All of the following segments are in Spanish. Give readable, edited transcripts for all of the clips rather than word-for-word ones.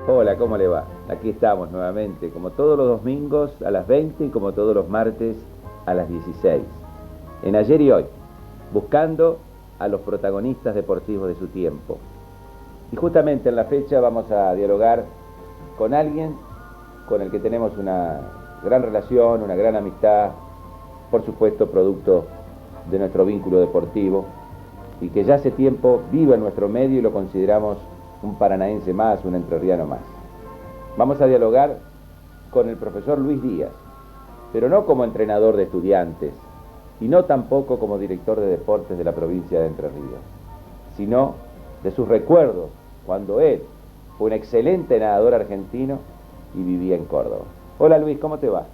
Hola, ¿cómo le va? Aquí estamos nuevamente, como todos los domingos a las 20 y como todos los martes a las 16. En Ayer y Hoy, buscando a los protagonistas deportivos de su tiempo. Y justamente en la fecha vamos a dialogar con alguien con el que tenemos una gran relación, una gran amistad, por supuesto producto de nuestro vínculo deportivo, y que ya hace tiempo vive en nuestro medio y lo consideramos un paranaense más, un entrerriano más. Vamos a dialogar con el profesor Luis Díaz, pero no como entrenador de estudiantes, y no tampoco como director de deportes de la provincia de Entre Ríos, sino de sus recuerdos cuando él fue un excelente nadador argentino y vivía en Córdoba. Hola Luis, ¿cómo te va?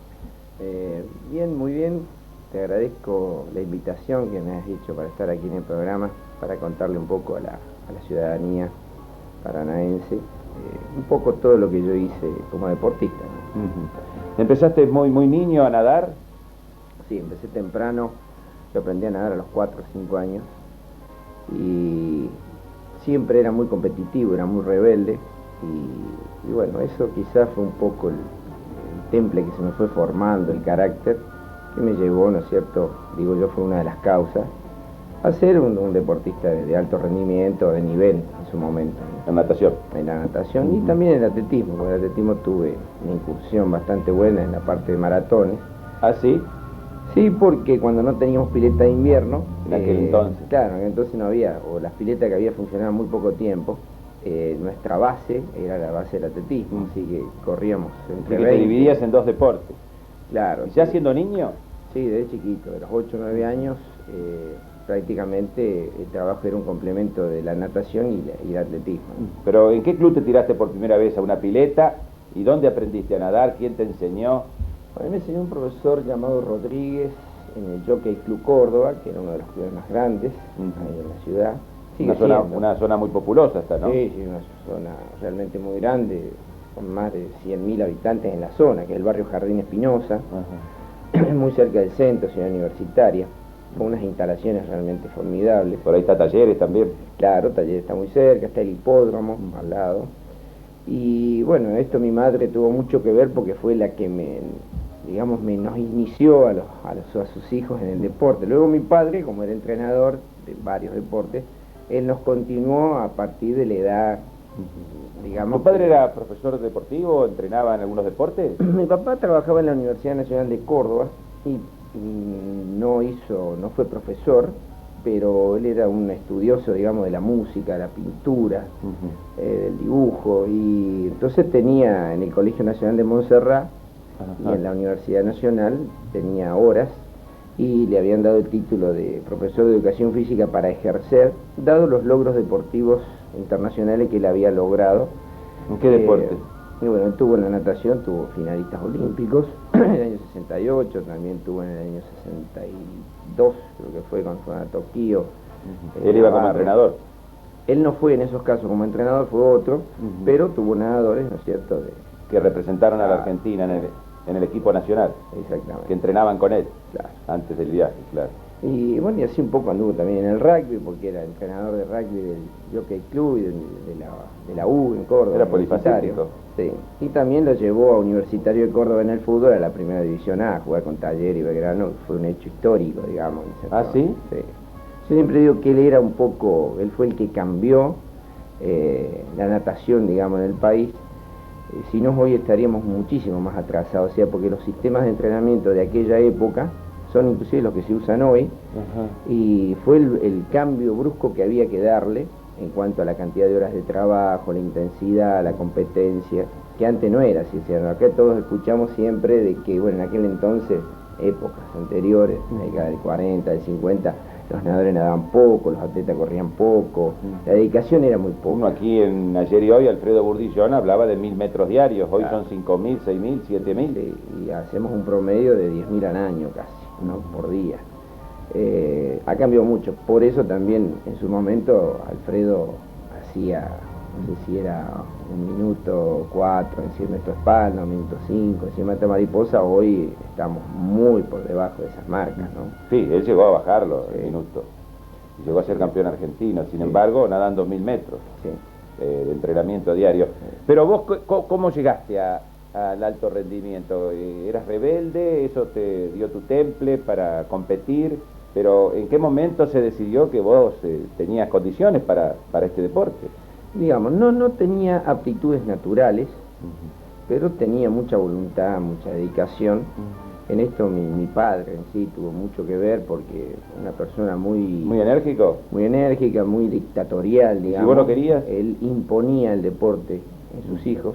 Bien, muy bien. Te agradezco la invitación que me has hecho para estar aquí en el programa, para contarle un poco a la ciudadanía paranaense, un poco todo lo que yo hice como deportista, ¿no? ¿Empezaste muy niño a nadar? Sí, empecé temprano. Yo aprendí a nadar a los 4 o 5 años y siempre era muy competitivo, era muy rebelde y bueno, eso quizás fue un poco el temple que se me fue formando, el carácter que me llevó, ¿no es cierto? Digo yo, fue una de las causas a ser un deportista de alto rendimiento, de nivel en su momento, ¿no? En natación. En la natación y también en el atletismo. Con el atletismo tuve una incursión bastante buena en la parte de maratones. ¿Ah, sí? Sí, porque cuando no teníamos pileta de invierno, En aquel entonces. claro, entonces no había, o las piletas que había funcionaban muy poco tiempo, nuestra base era la base del atletismo, así que corríamos entre Así que te 20. dividías en dos deportes. Claro. ¿Y ya Sí. siendo niño? Sí, desde chiquito, de los 8 o 9 años, prácticamente el trabajo era un complemento de la natación y el atletismo, ¿no? Pero ¿en qué club te tiraste por primera vez a una pileta? ¿Y dónde aprendiste a nadar? ¿Quién te enseñó? A mí me enseñó un profesor llamado Rodríguez en el Jockey Club Córdoba, que era uno de los clubes más grandes ahí en la ciudad. Sigue siendo. Una zona muy populosa esta, ¿no? Sí, sí, una zona realmente muy grande, con más de 100.000 habitantes en la zona, que es el barrio Jardín Espinosa, muy cerca del centro, ciudad universitaria, con unas instalaciones realmente formidables. Por ahí está Talleres también. Claro, Talleres está muy cerca, está el hipódromo al lado. Y bueno, esto mi madre tuvo mucho que ver porque fue la que nos inició a sus hijos en el deporte. Luego mi padre, como era entrenador de varios deportes, él nos continuó a partir de la edad, digamos. ¿Tu padre era profesor deportivo? ¿Entrenaba en algunos deportes? Mi papá trabajaba en la Universidad Nacional de Córdoba y no fue profesor, pero él era un estudioso, digamos, de la música, de la pintura, del dibujo, y entonces tenía en el Colegio Nacional de Montserrat y en la Universidad Nacional tenía horas y le habían dado el título de profesor de educación física para ejercer, dado los logros deportivos internacionales que él había logrado. ¿En qué deporte? Y bueno, él tuvo en la natación, tuvo finalistas olímpicos en el año 68, también tuvo en el año 62, creo que fue cuando fue a Tokio. ¿Él iba como entrenador? Él no fue en esos casos como entrenador, fue otro, pero tuvo nadadores, ¿no es cierto?, que representaron a la Argentina en el equipo nacional. Exactamente. Que entrenaban con él. Claro. Antes del viaje, claro. Y bueno, y así un poco anduvo también en el rugby, porque era entrenador de rugby del Jockey Club y de la U en Córdoba. Era polifacético. Sí. Y también lo llevó a Universitario de Córdoba en el fútbol, a la primera división A, a jugar con Talleres y Belgrano. Fue un hecho histórico, digamos. ¿Ah, sí? Sí. Yo siempre digo que él fue el que cambió la natación, digamos, en el país. Si no, hoy estaríamos muchísimo más atrasados, o sea, porque los sistemas de entrenamiento de aquella época son inclusive los que se usan hoy, y fue el cambio brusco que había que darle en cuanto a la cantidad de horas de trabajo, la intensidad, la competencia, que antes no era así. O sea, acá todos escuchamos siempre de que, bueno, en aquel entonces, épocas anteriores, la década del 40, del 50, los nadadores nadaban poco, los atletas corrían poco, la dedicación era muy poca. Uno aquí en Ayer y Hoy, Alfredo Burdillón, hablaba de 1000 metros diarios, hoy Claro. son 5000, 6000, 7000. Y hacemos un promedio de 10.000 al año casi, ¿no?, por día. Ha cambiado mucho, por eso también en su momento Alfredo hacía, no sé si era 1 minuto 4 en 100 metros espalda, 1 minuto 5 en 100 metros mariposa. Hoy estamos muy por debajo de esas marcas, ¿no? Sí, él llegó a bajarlo el minuto. Llegó a ser campeón argentino, sin embargo, nadando 1000 metros. Sí. de entrenamiento diario. Pero vos, ¿cómo llegaste al alto rendimiento? ¿Eras rebelde? ¿Eso te dio tu temple para competir? Pero ¿en qué momento se decidió que vos tenías condiciones para este deporte? Digamos, no tenía aptitudes naturales, pero tenía mucha voluntad, mucha dedicación. En esto mi padre en sí tuvo mucho que ver porque una persona ¿Muy enérgico? muy enérgica, muy dictatorial, digamos. ¿Y vos lo querías? Él imponía el deporte en sus hijos.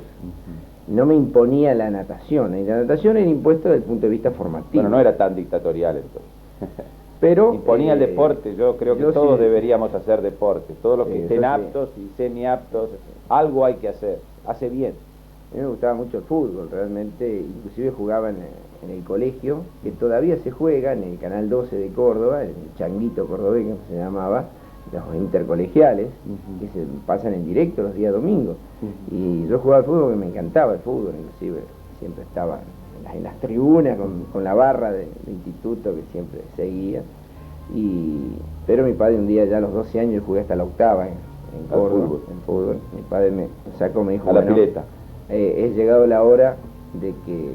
No me imponía la natación. Y la natación era impuesta desde el punto de vista formativo. Bueno, no era tan dictatorial entonces. Pero imponía el deporte. Yo creo que todos sí, deberíamos hacer deporte. Todos los que estén sí, aptos y semi-aptos, algo hay que hacer. Hace bien. A mí me gustaba mucho el fútbol, realmente. Inclusive jugaba en el colegio, que todavía se juega en el Canal 12 de Córdoba, el Changuito Cordobés, que se llamaba, los intercolegiales, que se pasan en directo los días domingos. Y yo jugaba al fútbol porque me encantaba el fútbol, inclusive siempre estaba en las tribunas con la barra del instituto que siempre seguía. Pero mi padre un día, ya a los 12 años, jugué hasta la octava en Córdoba, en fútbol. Mi padre me sacó, me dijo, a la pileta. Es llegado la hora de que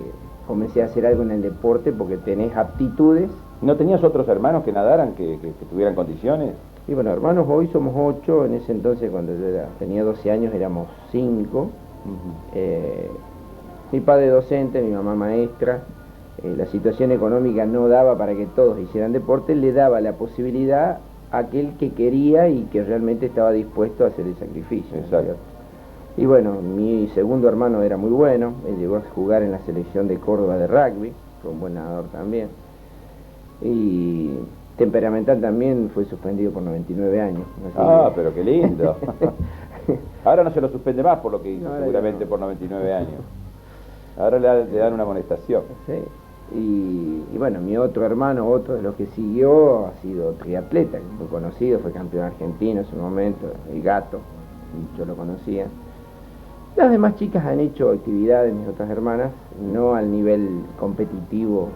comencé a hacer algo en el deporte porque tenés aptitudes. ¿No tenías otros hermanos que nadaran, que tuvieran condiciones? Y bueno, hermanos, hoy somos 8, en ese entonces cuando yo tenía 12 años éramos 5. Mi padre docente, mi mamá maestra. La situación económica no daba para que todos hicieran deporte, le daba la posibilidad a aquel que quería y que realmente estaba dispuesto a hacer el sacrificio. Exacto. Y bueno, mi segundo hermano era muy bueno, él llegó a jugar en la selección de Córdoba de rugby, fue un buen nadador también. Y temperamental también, fue suspendido por 99 años. Pero qué lindo. Ahora no se lo suspende más por lo que hizo, no, seguramente no. Por 99 años. Ahora le dan una amonestación. Sí. Y bueno, mi otro hermano, otro de los que siguió, ha sido triatleta, muy conocido, fue campeón argentino en su momento, el Gato, yo lo conocía. Las demás chicas han hecho actividades, mis otras hermanas, no al nivel competitivo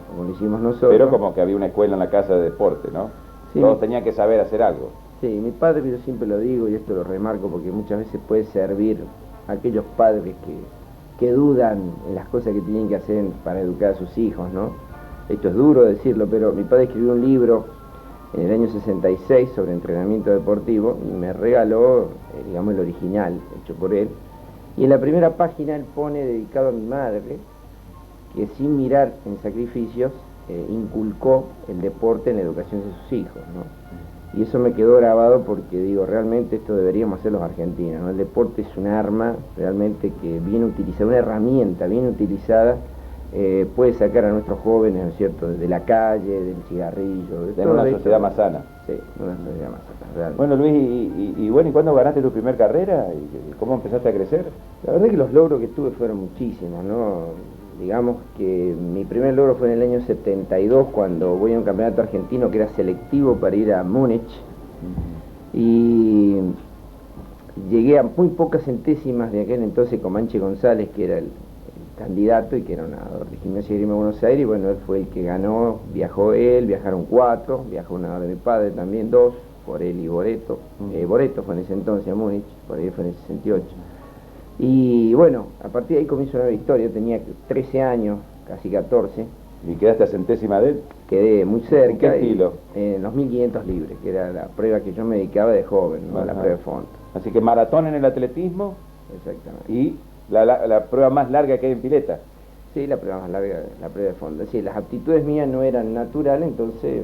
como lo hicimos nosotros. Pero como que había una escuela en la casa de deporte, ¿no? Sí, todos tenían que saber hacer algo. Sí, mi padre, yo siempre lo digo y esto lo remarco porque muchas veces puede servir a aquellos padres que dudan en las cosas que tienen que hacer para educar a sus hijos, ¿no? Esto es duro decirlo, pero mi padre escribió un libro en el año 66 sobre entrenamiento deportivo y me regaló, digamos, el original, hecho por él. Y en la primera página él pone, dedicado a mi madre, que sin mirar en sacrificios, inculcó el deporte en la educación de sus hijos, ¿no? Y eso me quedó grabado porque digo, realmente esto deberíamos hacer los argentinos, ¿no? El deporte es un arma realmente que bien utilizada, una herramienta bien utilizada, puede sacar a nuestros jóvenes, ¿no es cierto?, de la calle, del cigarrillo, de una sociedad más sana. Sí, una sociedad más sana, realmente. Bueno, Luis, y ¿cuándo ganaste tu primer carrera? ¿Y cómo empezaste a crecer? La verdad que los logros que tuve fueron muchísimos, ¿no? Digamos que mi primer logro fue en el año 72, cuando voy a un campeonato argentino que era selectivo para ir a Múnich. Y llegué a muy pocas centésimas de aquel entonces Comanche González, que era el candidato y que era un nadador de Gimnasia y Esgrima de Buenos Aires. Y bueno, él fue el que ganó, viajó él, viajaron 4, viajó un nadador de mi padre también, 2, por él y Boreto. Boreto fue en ese entonces a Múnich, por ahí fue en el 68. Y bueno, a partir de ahí comienza una nueva historia. Yo tenía 13 años, casi 14. ¿Y quedaste a centésima de él? Quedé muy cerca. ¿En qué estilo? En los 1500 libres, que era la prueba que yo me dedicaba de joven, ¿no? La prueba de fondo. Así que maratón en el atletismo. Exactamente. Y la prueba más larga que hay en pileta. Sí, la prueba más larga, la prueba de fondo. Sí, las aptitudes mías no eran naturales, entonces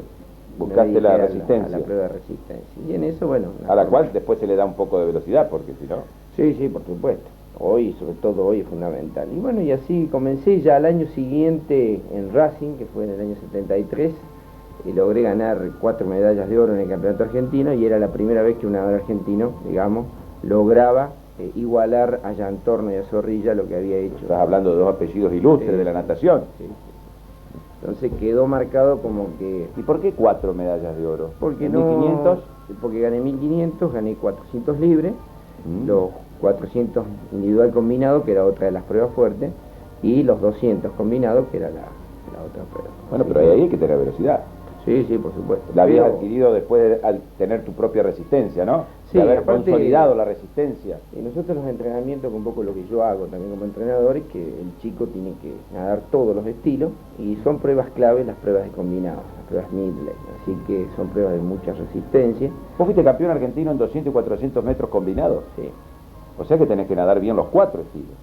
buscaste la resistencia. A la prueba de resistencia. Y en eso, bueno. A la cual después se le da un poco de velocidad, porque si no... Sí, sí, por supuesto. Hoy, sobre todo hoy, es fundamental. Y bueno, y así comencé ya al año siguiente en Racing, que fue en el año 73, y logré ganar 4 medallas de oro en el campeonato argentino, y era la primera vez que un nadador argentino, digamos, lograba igualar a Yantorno y a Zorrilla lo que había hecho. Estás hablando de 2 apellidos ilustres de la natación. Sí, sí. Entonces quedó marcado como que... ¿Y por qué 4 medallas de oro? Porque ¿En no... 1500? Porque gané 1500, gané 400 libres, los 400 individual combinado, que era otra de las pruebas fuertes, y los 200 combinados, que era la otra prueba. Bueno, pero ahí hay que tener velocidad. Sí, sí, por supuesto. La habías adquirido después de al tener tu propia resistencia, ¿no? Sí, de haber aparte, consolidado la resistencia. Y nosotros los entrenamientos, un poco lo que yo hago también como entrenador, es que el chico tiene que nadar todos los estilos y son pruebas claves las pruebas de combinado, las pruebas midlane, así que son pruebas de mucha resistencia. ¿Vos fuiste campeón argentino en 200 y 400 metros combinados? Sí. O sea que tenés que nadar bien los 4 estilos.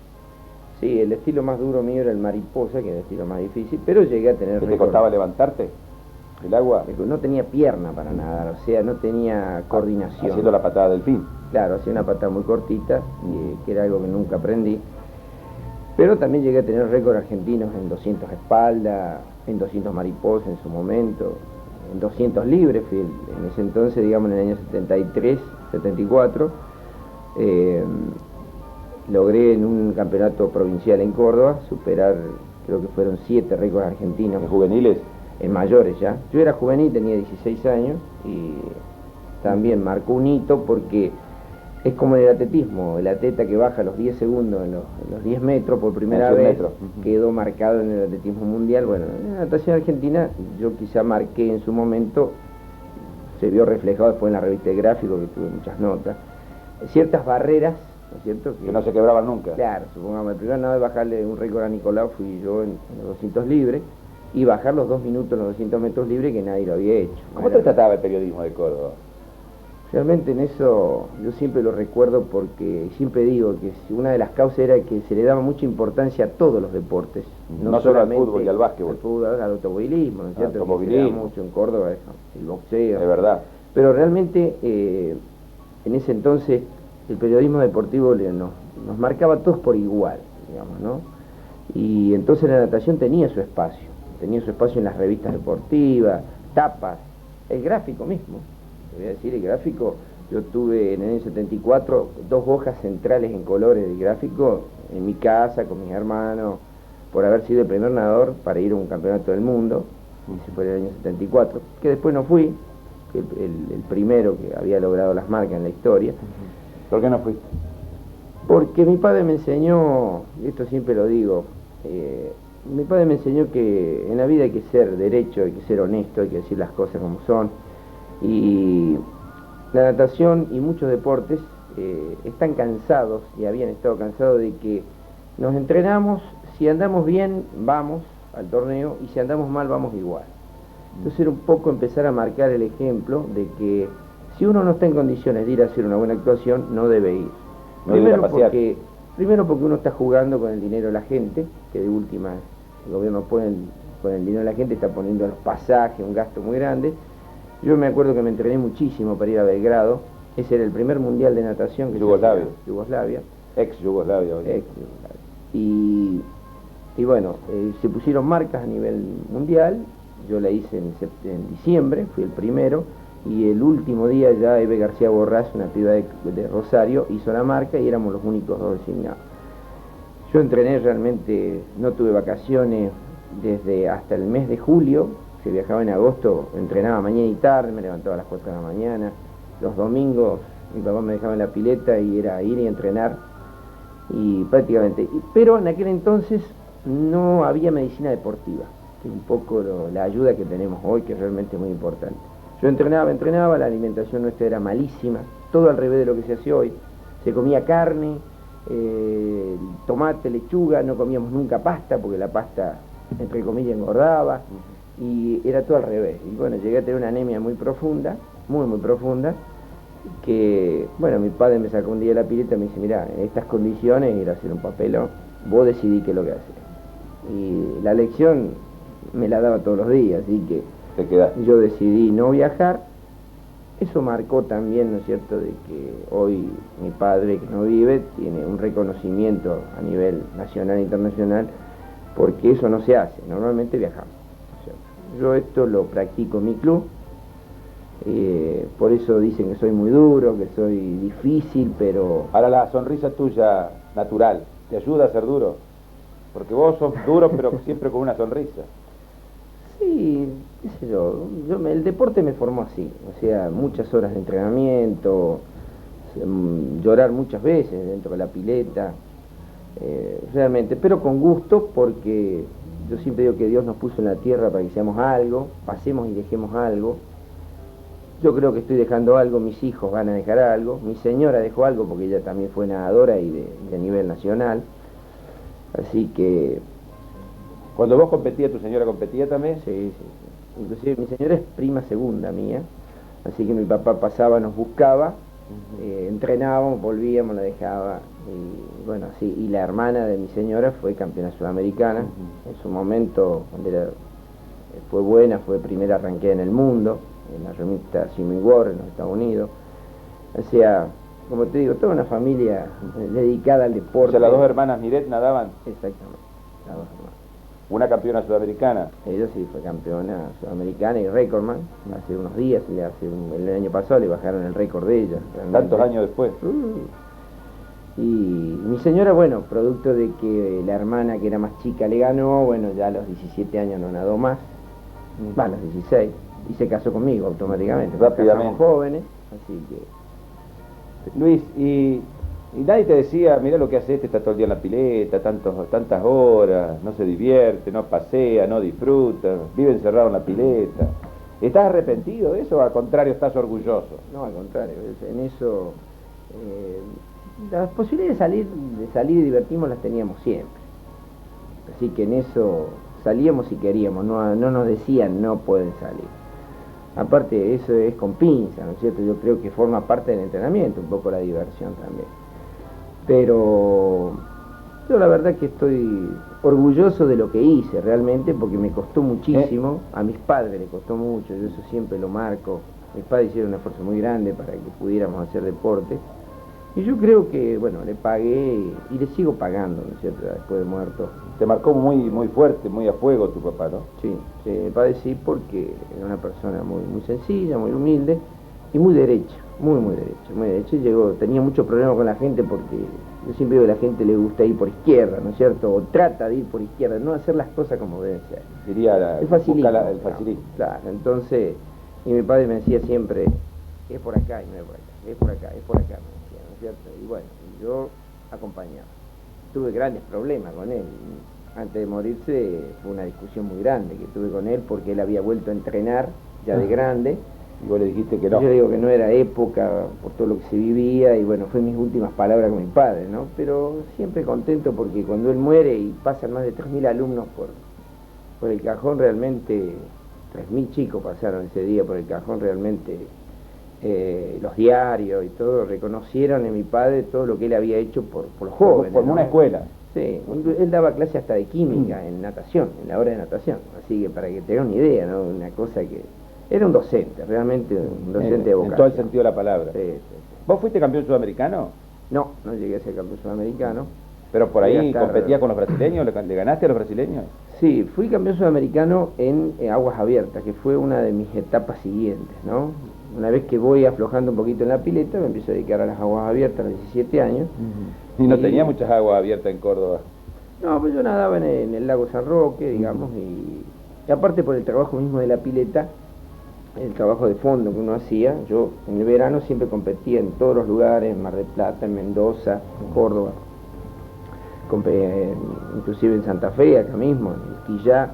Sí, el estilo más duro mío era el mariposa, que era el estilo más difícil, pero llegué a tener... ¿Te costaba levantarte del agua? No tenía pierna para nadar, o sea, no tenía coordinación. Haciendo la patada del fin. Claro, hacía una patada muy cortita, que era algo que nunca aprendí. Pero también llegué a tener récord argentinos en 200 espalda, en 200 mariposa en su momento, en 200 libres, fui en ese entonces, digamos en el año 73, 74, logré en un campeonato provincial en Córdoba superar, creo que fueron 7 récords argentinos. ¿En juveniles? En mayores ya. Yo era juvenil, tenía 16 años y también marcó un hito porque es como en el atletismo, el atleta que baja los 10 segundos en los 10 metros por primera vez, quedó marcado en el atletismo mundial. Bueno, en la natación argentina yo quizá marqué en su momento, se vio reflejado después en la revista de gráfico, que tuve muchas notas, ciertas barreras, ¿no es cierto? Que no se quebraban nunca. Claro, supongamos, el primer nada de bajarle un récord a Nicolau fui yo en los 200 libres, y bajar los 2 minutos en los 200 metros libres que nadie lo había hecho. ¿Cómo te trataba el periodismo de Córdoba? Realmente en eso yo siempre lo recuerdo porque siempre digo que una de las causas era que se le daba mucha importancia a todos los deportes. No solo al fútbol y al básquetbol. Al fútbol, al automovilismo, ¿no es cierto? Automovilismo. Que se da mucho en Córdoba, el boxeo. Es verdad. Pero realmente en ese entonces el periodismo deportivo nos marcaba a todos por igual, digamos, ¿no? Y entonces la natación tenía su espacio en las revistas deportivas, tapas, el gráfico mismo. Te voy a decir, el gráfico, yo tuve en el año 74 2 hojas centrales en colores de gráfico en mi casa con mis hermanos, por haber sido el primer nadador para ir a un campeonato del mundo, ese fue en el año 74, que después no fui, el primero que había logrado las marcas en la historia. ¿Por qué no fuiste? Porque mi padre me enseñó, y esto siempre lo digo, mi padre me enseñó que en la vida hay que ser derecho, hay que ser honesto, hay que decir las cosas como son. Y la natación y muchos deportes están cansados y habían estado cansados de que nos entrenamos, si andamos bien vamos al torneo y si andamos mal vamos igual. Entonces era un poco empezar a marcar el ejemplo de que si uno no está en condiciones de ir a hacer una buena actuación, no debe ir. Primero porque uno está jugando con el dinero de la gente, que de última el gobierno pone con el dinero de la gente, está poniendo los pasajes, un gasto muy grande. Yo me acuerdo que me entrené muchísimo para ir a Belgrado, ese era el primer mundial de natación que Yugoslavia. Yugoslavia. Ex-Yugoslavia. Y bueno, se pusieron marcas a nivel mundial, yo la hice en diciembre, fui el primero, y el último día ya Eve García Borrás, una piba de Rosario, hizo la marca y éramos los únicos 2 designados. Yo entrené realmente, no tuve vacaciones desde hasta el mes de julio, se viajaba en agosto, entrenaba mañana y tarde, me levantaba a las 4 de la mañana, los domingos mi papá me dejaba en la pileta y era ir y entrenar, y prácticamente, pero en aquel entonces no había medicina deportiva, que es un poco la ayuda que tenemos hoy, que realmente es muy importante. Yo entrenaba, la alimentación nuestra era malísima, todo al revés de lo que se hace hoy. Se comía carne, tomate, lechuga, no comíamos nunca pasta, porque la pasta, entre comillas, engordaba, y era todo al revés. Y bueno, llegué a tener una anemia muy profunda, muy profunda, que, bueno, mi padre me sacó un día de la pileta y me dice, mirá, en estas condiciones, ir a hacer un papelón, vos decidí qué es lo que haces. Y la lección me la daba todos los días, así que yo decidí no viajar. Eso marcó también, ¿no es cierto?, de que hoy mi padre, que no vive, tiene un reconocimiento a nivel nacional e internacional, porque eso no se hace, normalmente viajamos. O sea, yo esto lo practico en mi club, por eso dicen que soy muy duro, que soy difícil, pero... Ahora la sonrisa tuya, natural, ¿te ayuda a ser duro? Porque vos sos duro, pero siempre con una sonrisa. Sí, qué sé yo, el deporte me formó así, o sea, muchas horas de entrenamiento, llorar muchas veces dentro de la pileta, realmente, pero con gusto porque yo siempre digo que Dios nos puso en la tierra para que seamos algo, pasemos y dejemos algo. Yo creo que estoy dejando algo, mis hijos van a dejar algo, mi señora dejó algo porque ella también fue nadadora y de nivel nacional. Así que... Cuando vos competías, ¿tu señora competía también? Sí, sí. Inclusive mi señora es prima segunda mía, así que mi papá pasaba, nos buscaba, entrenábamos, volvíamos, la dejaba, y bueno, así. Y la hermana de mi señora fue campeona sudamericana, en su momento, fue buena, fue primera arranqueada en el mundo, en la revista Swimming World en los Estados Unidos. O sea, como te digo, toda una familia dedicada al deporte. O sea, las dos hermanas Miret nadaban. Exactamente, las dos hermanas. Una campeona sudamericana. Ella sí fue campeona sudamericana y recordman. Hace unos días, el año pasado le bajaron el récord de ella. Realmente. Tantos años después. Y mi señora, bueno, producto de que la hermana que era más chica le ganó, bueno, ya a los 17 años no nadó más, a los 16, y se casó conmigo automáticamente. Rápidamente. Casamos jóvenes, así que... Luis, y nadie te decía, mira lo que hace está todo el día en la pileta, tantas horas, no se divierte, no pasea, no disfruta, vive encerrado en la pileta. ¿Estás arrepentido de eso o al contrario estás orgulloso? No, al contrario, en eso... las posibilidades de salir y divertirnos las teníamos siempre. Así que en eso salíamos si queríamos, no nos decían no pueden salir. Aparte, eso es con pinza, ¿no es cierto? Yo creo que forma parte del entrenamiento, un poco la diversión también. Pero yo la verdad que estoy orgulloso de lo que hice realmente, porque me costó muchísimo, a mis padres les costó mucho, yo eso siempre lo marco. Mis padres hicieron un esfuerzo muy grande para que pudiéramos hacer deporte. Y yo creo que, bueno, le pagué y le sigo pagando, ¿no es cierto?, después de muerto. Te marcó muy fuerte, muy a fuego tu papá, ¿no? Sí, me parece porque era una persona muy sencilla, muy humilde y muy derecha, muy derecha. Y tenía muchos problemas con la gente porque yo siempre digo que a la gente le gusta ir por izquierda, ¿no es cierto?, o trata de ir por izquierda, no hacer las cosas como deben ser. Diría el facilismo. El facilismo. Claro, entonces, y mi padre me decía siempre, es por acá y no es por acá, es por acá, es por acá, me decía, ¿no es cierto? Y bueno, yo acompañaba. Tuve grandes problemas con él. Antes de morirse fue una discusión muy grande que tuve con él porque él había vuelto a entrenar ya de grande. Y vos le dijiste que no. Yo le digo que no era época por todo lo que se vivía y bueno, fue mis últimas palabras con mi padre, ¿no? Pero siempre contento porque cuando él muere y pasan más de 3.000 alumnos por el cajón, realmente 3.000 chicos pasaron ese día por el cajón, realmente los diarios y todo reconocieron en mi padre todo lo que él había hecho por los jóvenes. Por una escuela. Sí, él daba clase hasta de química en natación, en la hora de natación, así que para que tengan una idea, ¿no? Una cosa que... Era un docente, realmente un docente de vocación. En todo el sentido de la palabra. Sí. ¿Vos fuiste campeón sudamericano? No llegué a ser campeón sudamericano. ¿Pero por ahí competías con los brasileños? ¿Le ganaste a los brasileños? Sí, fui campeón sudamericano en aguas abiertas, que fue una de mis etapas siguientes, ¿no? Una vez que voy aflojando un poquito en la pileta, me empiezo a dedicar a las aguas abiertas a los 17 años. ¿Y no tenía muchas aguas abiertas en Córdoba? No, pues yo nadaba en el lago San Roque, digamos, y aparte por el trabajo mismo de la pileta, el trabajo de fondo que uno hacía, yo en el verano siempre competía en todos los lugares, en Mar del Plata, en Mendoza, en Córdoba, inclusive en Santa Fe, acá mismo, en Quillá,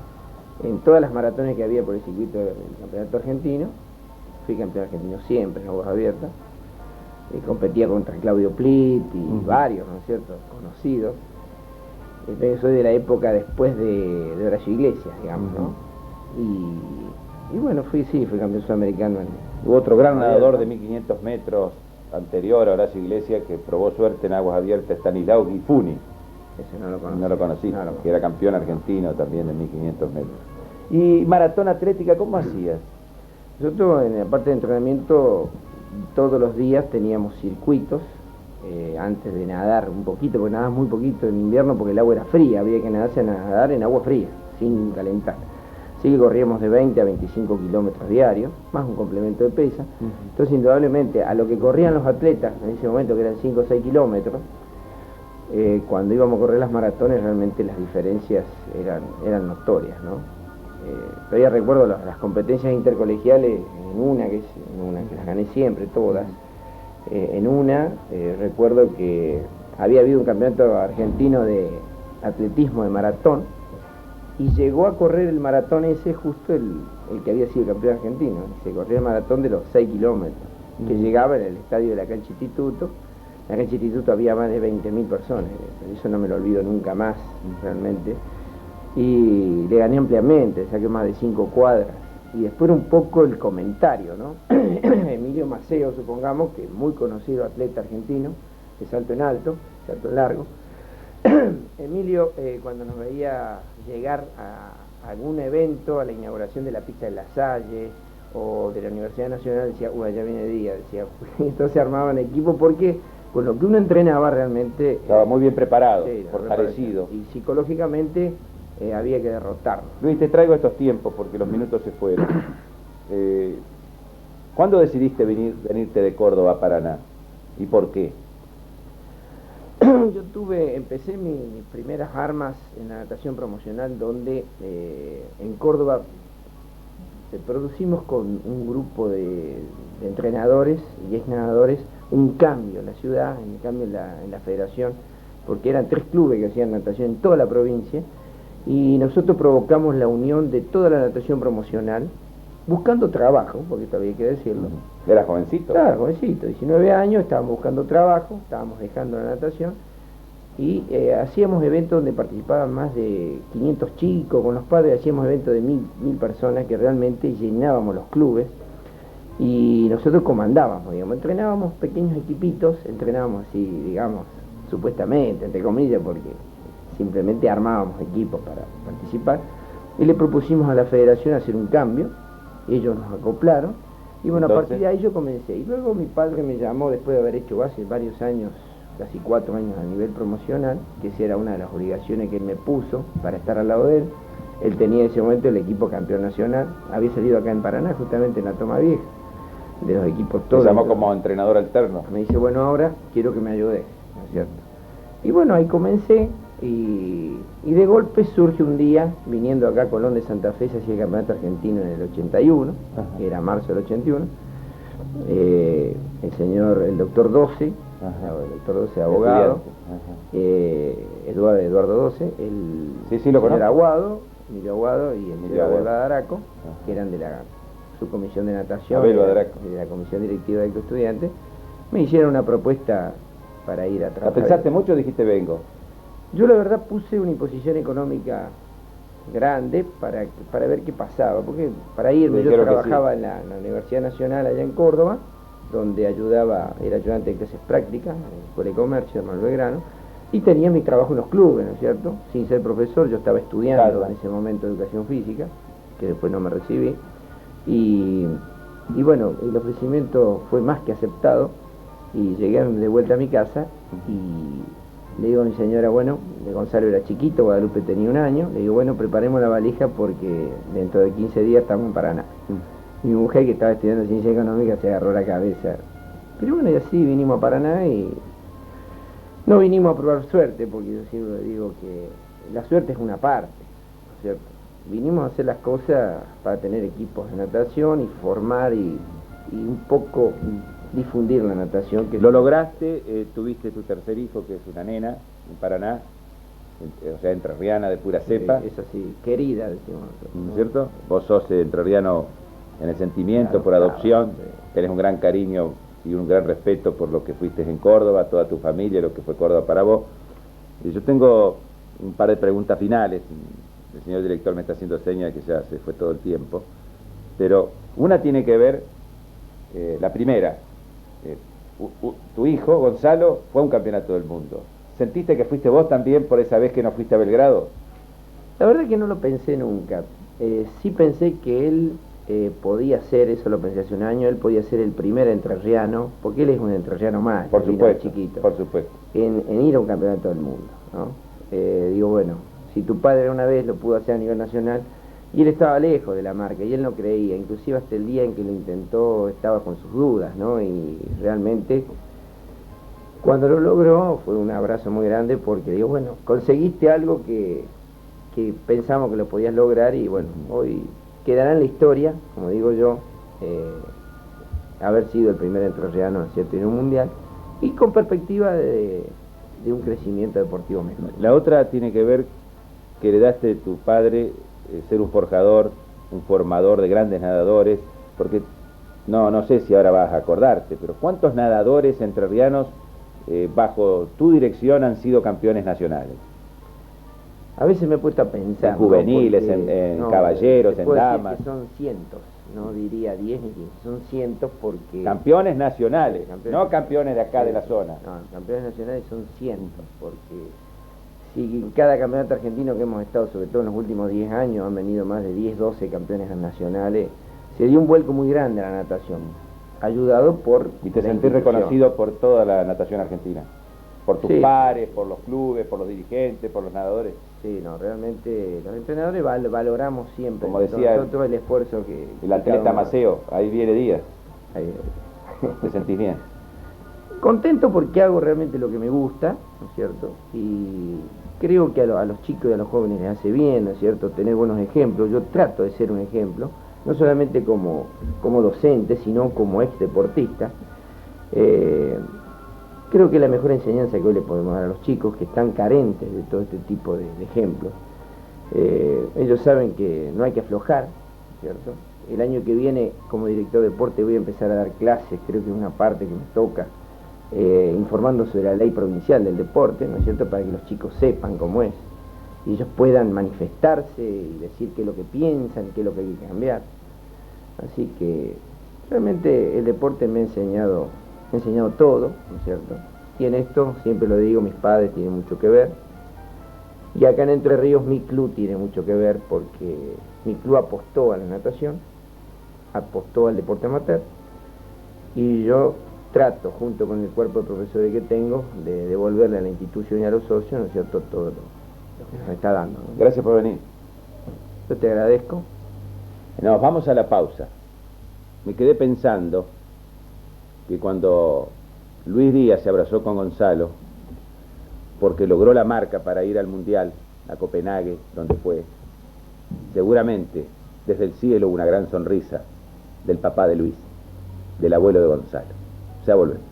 en todas las maratones que había por el circuito del campeonato argentino. Fui campeón argentino siempre en aguas abiertas, competía contra Claudio Plit y varios, ¿no es cierto?, conocidos. Entonces soy de la época después de Horacio Iglesias, digamos, ¿no? Y bueno, fui campeón sudamericano. Hubo otro gran nadador de 1500 metros anterior a Horacio Iglesias que probó suerte en aguas abiertas, Stanislao Gifuni. Ese no lo conocí. No lo conocí, que era campeón argentino también de 1500 metros. ¿Y maratón atlética cómo hacías? Nosotros en la parte de entrenamiento todos los días teníamos circuitos antes de nadar un poquito, porque nadaba muy poquito en invierno porque el agua era fría, había que nadar en agua fría, sin calentar. Así que corríamos de 20 a 25 kilómetros diarios, más un complemento de pesa. Entonces indudablemente a lo que corrían los atletas en ese momento, que eran 5 o 6 kilómetros, cuando íbamos a correr las maratones realmente las diferencias eran notorias, ¿no? Todavía recuerdo las competencias intercolegiales en una que las gané siempre, todas. Recuerdo que había habido un campeonato argentino de atletismo de maratón y llegó a correr el maratón ese, justo el que había sido campeón argentino. Se corrió el maratón de los 6 kilómetros, que llegaba en el estadio de la cancha Instituto. En la cancha Instituto había más de 20.000 personas, eso no me lo olvido nunca más, realmente. Y le gané ampliamente, saqué más de 5 cuadras. Y después un poco el comentario, ¿no? Emilio Maceo, supongamos, que es muy conocido atleta argentino, de salto en alto, salto en largo. Emilio, cuando nos veía llegar a algún evento, a la inauguración de la pista de La Salle o de la Universidad Nacional, decía, ya viene día, decía, entonces armaban equipo porque con lo que uno entrenaba realmente... Estaba muy bien preparado, sí, fortalecido. Y psicológicamente había que derrotarlo. Luis, te traigo estos tiempos porque los minutos se fueron. ¿Cuándo decidiste venirte de Córdoba a Paraná? ¿Y por qué? Yo empecé mis primeras armas en la natación promocional, donde en Córdoba producimos con un grupo de entrenadores y exnadadores un cambio en la ciudad, un cambio en la federación, porque eran 3 clubes que hacían natación en toda la provincia, y nosotros provocamos la unión de toda la natación promocional, buscando trabajo, porque todavía hay que decirlo. ¿Eras jovencito? Claro, jovencito, 19 años, estábamos buscando trabajo, estábamos dejando la natación, y hacíamos eventos donde participaban más de 500 chicos, con los padres hacíamos eventos de 1.000 personas que realmente llenábamos los clubes, y nosotros comandábamos, digamos, entrenábamos pequeños equipitos, entrenábamos así, digamos, supuestamente, entre comillas, porque simplemente armábamos equipos para participar, y le propusimos a la federación hacer un cambio, ellos nos acoplaron, y bueno, entonces, a partir de ahí yo comencé, y luego mi padre me llamó después de haber hecho hace varios años, casi 4 años a nivel promocional, que esa era una de las obligaciones que él me puso para estar al lado de él. Él tenía en ese momento el equipo campeón nacional, había salido acá en Paraná, justamente en la Toma Vieja, de los equipos todos. ¿Te llamó como entrenador alterno? Me dice, bueno, ahora quiero que me ayudes, ¿no es cierto? Y bueno, ahí comencé, y de golpe surge un día, viniendo acá a Colón de Santa Fe, se hacía el campeonato argentino en el 81, era marzo del 81, el doctor Doce, el doctor Doce, abogado, Eduardo Doce, el señor Aguado, Emilio Aguado y el señor Abel Badaraco, que eran de la subcomisión de natación, de la comisión directiva de estudiantes, me hicieron una propuesta para ir a trabajar. ¿La pensaste mucho o dijiste vengo? Yo la verdad puse una imposición económica grande para ver qué pasaba, porque para irme yo trabajaba en la Universidad Nacional allá en Córdoba, donde era ayudante de clases prácticas, en la Escuela de Comercio de Manuel Belgrano, y tenía mi trabajo en los clubes, ¿no es cierto? Sin ser profesor, yo estaba estudiando en ese momento educación física, que después no me recibí, y bueno, el ofrecimiento fue más que aceptado, y llegué de vuelta a mi casa, y le digo a mi señora, bueno, Gonzalo era chiquito, Guadalupe tenía 1 año, le digo, bueno, preparemos la valija porque dentro de 15 días estamos en Paraná. Mi mujer, que estaba estudiando ciencia económica, se agarró la cabeza. Pero bueno, y así vinimos a Paraná, y no vinimos a probar suerte, porque yo siempre digo que la suerte es una parte, ¿no es cierto? Vinimos a hacer las cosas para tener equipos de natación y formar y un poco difundir la natación. Lo lograste, tuviste tu tercer hijo, que es una nena, en Paraná, o sea, entrerriana de pura cepa. Es así, querida, decimos nosotros, ¿no es cierto? Vos sos entrerriano en el sentimiento, claro, por adopción, claro, sí. Tenés un gran cariño y un gran respeto por lo que fuiste en Córdoba, toda tu familia, lo que fue Córdoba para vos. Y yo tengo un par de preguntas finales. El señor director me está haciendo señas que ya se fue todo el tiempo, pero una tiene que ver, la primera, tu hijo Gonzalo fue a un campeonato del mundo. ¿Sentiste que fuiste vos también por esa vez que no fuiste a Belgrado? La verdad que no lo pensé nunca. Sí pensé que él podía ser, eso lo pensé hace 1 año, él podía ser el primer entrerriano, porque él es un entrerriano más, por supuesto, chiquito, por supuesto, en ir a un campeonato del mundo, ¿no? Digo, bueno, si tu padre una vez lo pudo hacer a nivel nacional, y él estaba lejos de la marca, y él no creía, inclusive hasta el día en que lo intentó estaba con sus dudas, ¿no? Y realmente, cuando lo logró, fue un abrazo muy grande, porque digo, bueno, conseguiste algo que pensamos que lo podías lograr, y bueno, hoy quedará en la historia, como digo yo, haber sido el primer entrerriano, ¿no es cierto?, en un mundial, y con perspectiva de un crecimiento deportivo mejor. La otra tiene que ver que heredaste de tu padre, ser un forjador, un formador de grandes nadadores, porque no sé si ahora vas a acordarte, pero ¿cuántos nadadores entrerrianos bajo tu dirección han sido campeones nacionales? A veces me he puesto a pensar. En juveniles, ¿no? Porque, en caballeros, en damas. Que son cientos, no diría 10 ni 15, son cientos porque... Campeones nacionales, Sí, campeones no campeones de acá sí, de la zona. No, campeones nacionales son cientos, porque si en cada campeonato argentino que hemos estado, sobre todo en los últimos 10 años, han venido más de 10, 12 campeones nacionales, se dio un vuelco muy grande a la natación, ayudado por... Y te sentís reconocido por toda la natación argentina, por tus Sí. pares, por los clubes, por los dirigentes, por los nadadores. Sí, no, realmente los entrenadores valoramos siempre, Como decía nosotros el esfuerzo que... el atleta cada uno- Maceo, ahí viene Díaz, Ahí- te sentís bien. Contento porque hago realmente lo que me gusta, ¿no es cierto? Y creo que a los chicos y a los jóvenes les hace bien, ¿no es cierto?, tener buenos ejemplos. Yo trato de ser un ejemplo, no solamente como docente, sino como ex deportista. Creo que la mejor enseñanza que hoy le podemos dar a los chicos que están carentes de todo este tipo de ejemplos. Ellos saben que no hay que aflojar, ¿cierto? El año que viene, como director de deporte, voy a empezar a dar clases, creo que es una parte que me toca, informando sobre la ley provincial del deporte, ¿no es cierto?, para que los chicos sepan cómo es, y ellos puedan manifestarse y decir qué es lo que piensan, qué es lo que hay que cambiar. Así que realmente el deporte me ha enseñado todo, ¿no es cierto? Y en esto, siempre lo digo, mis padres tienen mucho que ver. Y acá en Entre Ríos mi club tiene mucho que ver porque mi club apostó a la natación, apostó al deporte amateur, y yo trato, junto con el cuerpo de profesores que tengo, de devolverle a la institución y a los socios, ¿no es cierto?, todo lo que nos está dando, ¿no? Gracias por venir. Yo te agradezco. Nos vamos a la pausa. Me quedé pensando que cuando Luis Díaz se abrazó con Gonzalo, porque logró la marca para ir al Mundial, a Copenhague, donde fue, seguramente desde el cielo una gran sonrisa del papá de Luis, del abuelo de Gonzalo. Ya volvemos.